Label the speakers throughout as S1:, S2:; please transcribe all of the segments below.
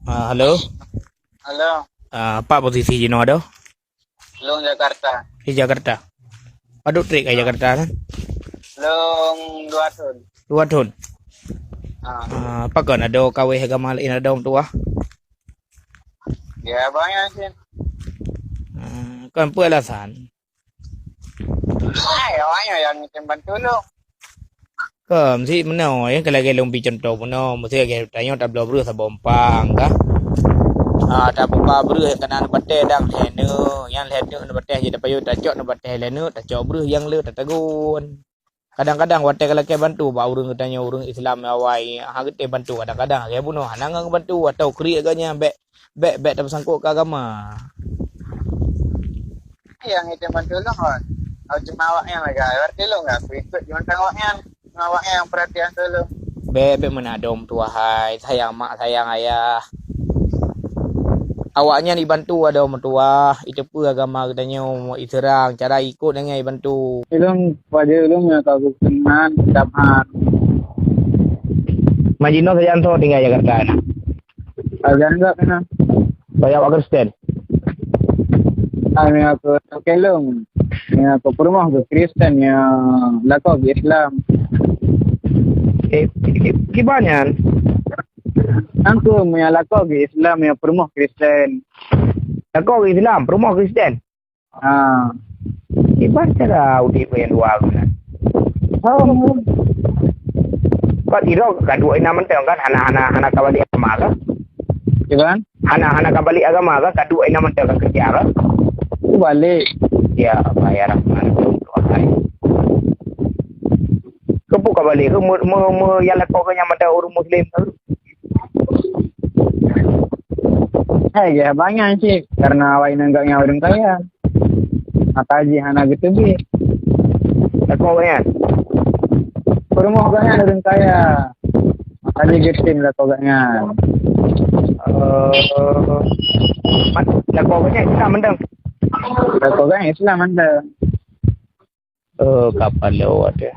S1: Halo.
S2: Halo,
S1: Pak posisi Jino ada
S2: Long Jakarta.
S1: di Jakarta. Paduk trik ke Jakarta kan?
S2: Long dua tahun.
S1: Dua tahun.
S2: Ah,
S1: Apa kan ada kawin agama lain ada orang tua?
S2: ya banyak sih.
S1: Kan apa alasan?
S2: Ya banyak yang minta bantu lo.
S1: Kan si mana ya kalau kita lumpi contoh mana mesti kita tanya tak belum beru sabompang kah? Tak buka beru yang kena bate dang lenu, yang lenu nak bate je dapat yo tak cok nak bate lenu, tak cok beru yang le tak tagun. Kadang-kadang wate kalau kita bantu, ba urang tanya urang Islam awai, kita bantu kadang-kadang kita bunuh, hanang bantu atau kri agaknya bet tak bersangkut ke agama.
S2: Yang minta bantu lo kan. Aku cuma awaknya lagi. Berarti lo nggak aku ikut cuma awaknya yang perhatian dulu.
S1: Bet mana ada orang tua hai, sayang mak sayang ayah. Awaknya ni bantu ada orang tua, itu pun agama katanya Islam, cara ikut dengan bantu.
S2: Ilung pada ilung yang kau kenan dapat.
S1: Majino sayang tu tinggal Jakarta nak.
S2: Ajan enggak kena.
S1: Saya awak Kristen.
S2: Kami aku kelong. Yang aku perumah ke Kristen yang lakau ke Islam.
S1: Gimana?
S2: Aku yang lakau ke Islam yang perumah Kristen.
S1: Lakau ke Islam, rumah Kristen. Gimana cara udip yang dua kan? Kau tidak kedua ini nama kan anak-anak kabali agama kan?
S2: Gimana?
S1: Anak-anak kabali agama kan? Kedua ini nama kan kerja kan?
S2: Balik.
S1: Ya, bayar Kepuk kabali ke yang lakau ke yang mata orang Muslim tu?
S2: Ya banyak sih karena awak nanggaknya orang kaya. Maka aja anak gitu bi.
S1: Lakau kan?
S2: Perumah kaya orang kaya. Maka aja gitu lakau kaya.
S1: Lakau kan Islam mendang.
S2: Lakau kaya Islam anda.
S1: Kapal lewat ya.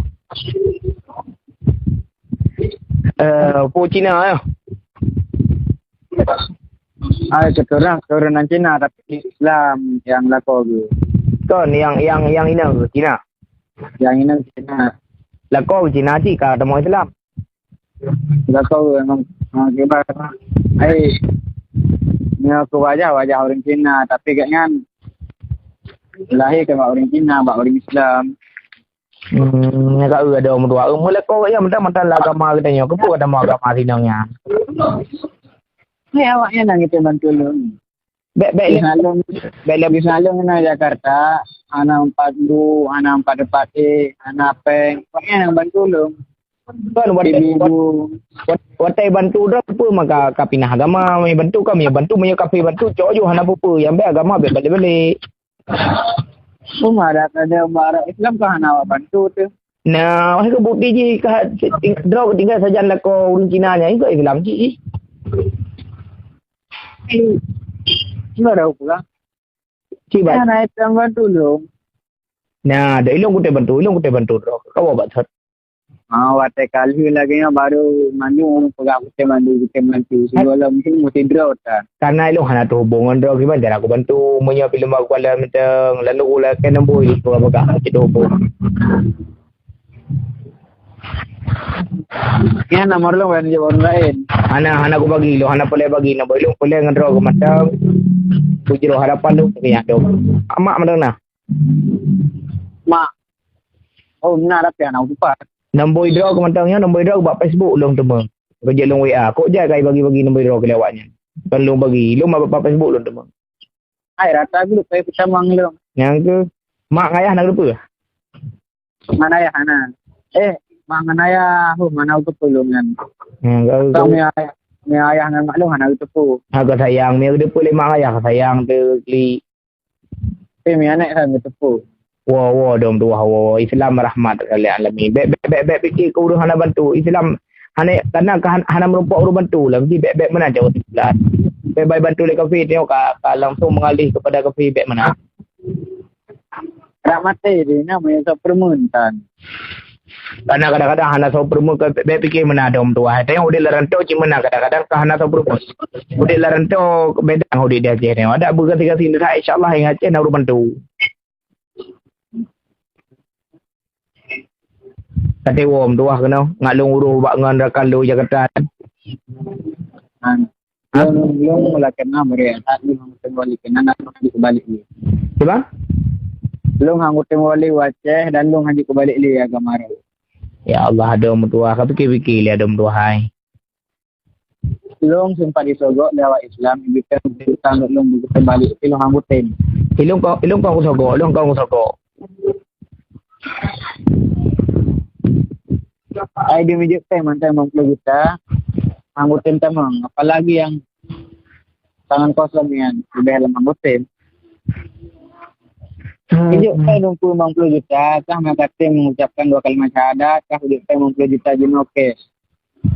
S1: Po Cina ya.
S2: Keturunan Cina tapi Islam yang lakau tu.
S1: Kan yang ini Cina.
S2: Yang ini Cina.
S1: Lakau Cina sih ka temu Islam.
S2: Lakau memang gimana? Ni aku wajah orang Cina tapi kayaknya lahir ke orang Cina, orang Islam.
S1: Ada orang tua. Lakau ya mentang agama katanya. Kepu kata mau agama sinangnya.
S2: Awaknya nang itu bantu lu. Lebih salung na Jakarta, anak 42, anak 44, anak peng. Awaknya nang bantu lu.
S1: Kan watai bantu dah apa maka kapinah agama mai bantu kami bantu mai kapi bantu cojo hana apa yang be agama be balik.
S2: Semua ada bara Islam kah hana awak bantu tu.
S1: Nah, wahai bukti ji ka tinggal saja lah ko urang Cina nya ikut Islam ji.
S2: Enggak ada pula.
S1: Cibat.
S2: Nah, itu yang bantu lu.
S1: Nah, ada ilong kita bantu ro. Kau buat thot.
S2: Wate kali lagi yang baru maju pegang kita bantu. Sebelum mesti draw ta.
S1: Karena ilong hana tu hubungan ro gimana cara aku bantu menyo film aku kala mentang lalu ula kena boy itu apa kah kita hubung.
S2: Ya nomor lu kan orang lain.
S1: Hana aku bagi lo hana boleh bagi na boleh ngandro ke matang. Pujiro harapan tu ya do. Amak mana?
S2: Mak. Oh, benar apa yang aku lupa.
S1: Nombor draw ke matangnya, nombor draw buat Facebook long temu. Kerja long WA. Kok je kai bagi nombor draw ke lewatnya. Kan long bagi, long buat Facebook long temu.
S2: Rata aku lupa kita manggil.
S1: Yang ke mak ayah nak lupa.
S2: Mana ya Hana? Mana ya? Mana aku pulungan.
S1: Kau
S2: mi ayah dengan mak lu Hana itu pu.
S1: Aku sayang, mi ada pulih mak ayah sayang tu kli.
S2: Mi anak kan itu pu.
S1: Wow, dom tu wow. Islam rahmat kali alamin. Bek fikir kau hana bantu. Islam hana karena hana merupakan orang bantu lah. Mesti bek mana jauh sebelah. Bek bantu le kafe tengok ka langsung mengalih kepada kafe bek mana.
S2: Rahmat ni namanya permuntan.
S1: Karena kadang-kadang hana so permu ke fikir mana ada orang tua. Tengok udah larantau cuma mana kadang-kadang ke hana so permu. Udah larantau beda udah dia je. Ada berganti-ganti ni dah insya-Allah yang Aceh nak bantu. Kata orang tua kena ngalung uruh bak ngan rakan lu Jakarta.
S2: Long wala kena beri tak lu hang balik kena nak balik ni.
S1: Apa?
S2: Long hang balik Aceh dan long hang balik li agama ro.
S1: Ya Allah ada orang tua. Kau fikir-fikir dia ada orang tua hai.
S2: Long sempat disogok dakwah Islam bikin hutang long balik long hang butin.
S1: Ilung kau sogok.
S2: Ai di meja teh mantai 50 juta. Anggutin tamang, apalagi yang tangan kosong yang lebih dalam anggutin. Hidup saya 50 juta, kah mengatakan mengucapkan 2 kalimat syahadat, kah hidup saya 50 juta jenis okey.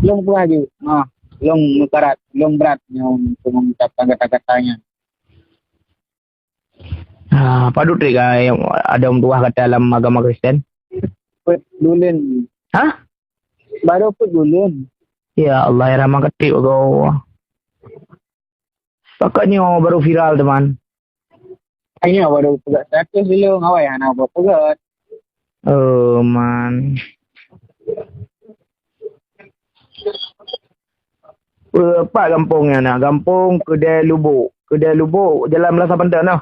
S2: Belum pula juga, belum mukarat, belum berat untuk mengucapkan kata-katanya.
S1: Padut juga ada orang tua kata dalam agama Kristen.
S2: Put dulun.
S1: Hah?
S2: Baru put dulun.
S1: Ya Allah, ya ramah ketik kau. Pakatnya baru viral teman.
S2: Ini baru pegat status dulu, ngawai anak buat pegat.
S1: Oh man. Apa kampungnya nak? Kampung Kedai Lubuk, Jalan Melasa Pantan noh.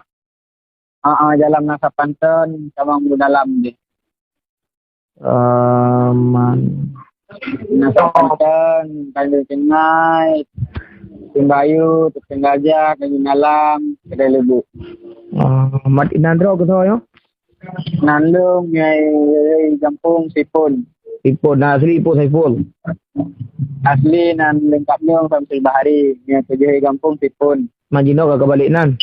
S2: Jalan Melasa Pantan, Cabang Bulu Dalam dia.
S1: Man.
S2: Melasa Pantan, Tanjung Cengai, Timbayu, Tukang Gajah, Tanjung Dalam, Kedai Lubuk.
S1: Mat Inandro ke yo?
S2: Nanlung, Nyai Kampung Sipun.
S1: Sipun, asli Sipun Saiful.
S2: Asli nan lengkap nyong sampai bahari. Nyai Tujuh Kampung Sipun.
S1: Majino ke balik nan?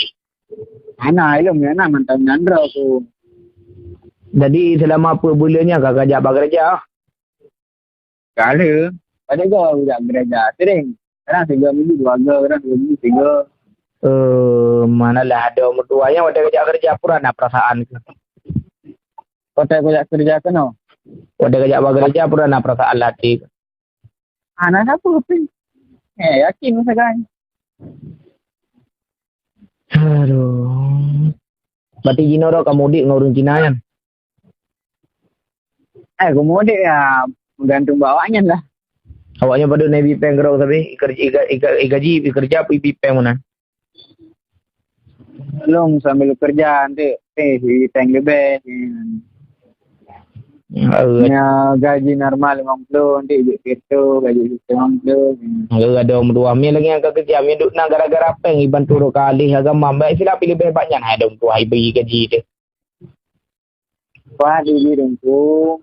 S2: Ana ilmu ya na mantan Nandro tu.
S1: Jadi selama apa bulannya kakak kerja apa kerja?
S2: Kala. Pada kau budak gereja. Sering. Kadang 3 minggu 2 ke, kadang 2 minggu 3.
S1: Manalah ada mertuanya ada kerja pura nak perasaan ke.
S2: Kau tak kerja ke no?
S1: Ada kerja pura nak perasaan latih.
S2: Anak apa ke? Yakin masa kan?
S1: Aduh. Berarti Gino dah kamu dik ngurung Cina kan?
S2: Kemudian ya bergantung bawanya lah.
S1: Awaknya pada Navy Peng kerau tapi gaji kerja apa Peng mana?
S2: Long sambil kerja nanti Peng lebih. Ya gaji normal 50 nanti hidup kereta gaji 50.
S1: Ada orang tua mi lagi yang kerja mi duk nak gara-gara Peng iban turu kali agama baik sila pilih lebih banyak ada orang tua bagi gaji dia.
S2: Wah di rumpu.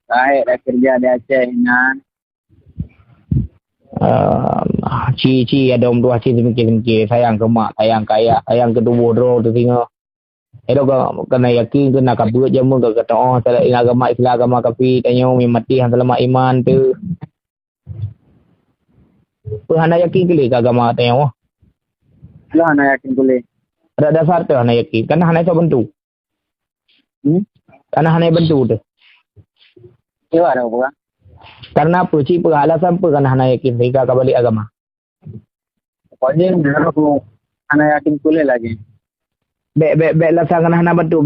S2: Baik dah kerja di Aceh nan.
S1: Ci ada orang tua ci mikir sayang ke mak, sayang ke ayah, sayang ke tubuh dro tu tengok. Kena yakin kena kabut je mun kata salah agama Islam agama kafir tanya mi mati hang selamat iman tu. Hana yakin ke agama tanya.
S2: Lah hana yakin boleh.
S1: Ada dasar tu hana yakin. Kan hana so bantu. Karena hana bantu tu.
S2: Iya ada apa?
S1: Karena apa sih alasan apa karena hana yakin mereka kembali agama.
S2: Pokoknya aku hana yakin boleh lagi.
S1: Baik lah sangan hana bantu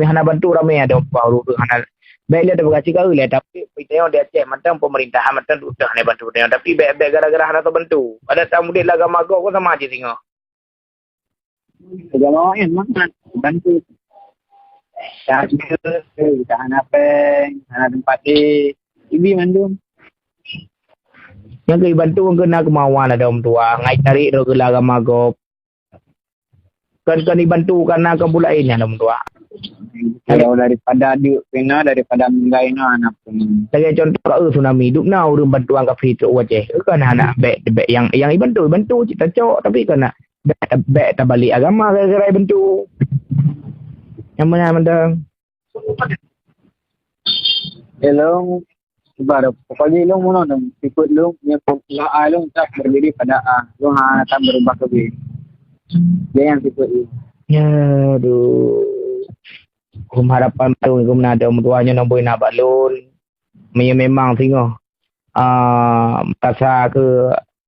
S1: ramai ada baru tu hana. Baik dia berkasi kau lah tapi kita dia cek macam pemerintahan macam tu hana bantu dia tapi baik gara-gara hana tu bantu. Ada tamu dia agama kau sama aja tengok.
S2: Agama yang mana bantu. Kita hana Peng, hana tempat di Ibi Mandum.
S1: Yang bantu kena kemauan ada orang tua. Ngai tarik ro ke agama kau. Kan dibantu karena kebulain ada orang tua.
S2: Kalau daripada diuk kena daripada menggai no anak pun.
S1: Sebagai contoh ke tsunami hidup na urang bantuan kafir tu wajah. Kan anak baik yang bantu cita cok tapi kena baik tak balik agama gara-gara bantu. Yang mana mendang.
S2: Elong baru pokoknya long mono dong ikut long yang popular long tak berdiri pada long tak berubah ke B. Dia yang ikut ini.
S1: Ya aduh. Kum harapan tu kum nak ada orang tuanya nak boleh nak balun. memang tengok pasal ke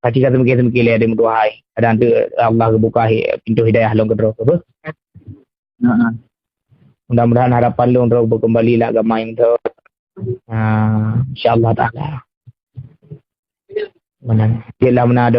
S1: kaki kata mungkin ada dua hari ada nanti Allah buka pintu hidayah long kedua apa mudah-mudahan harapan long terus kembali lah agama yang tu insyaallah taala mana dia lah mana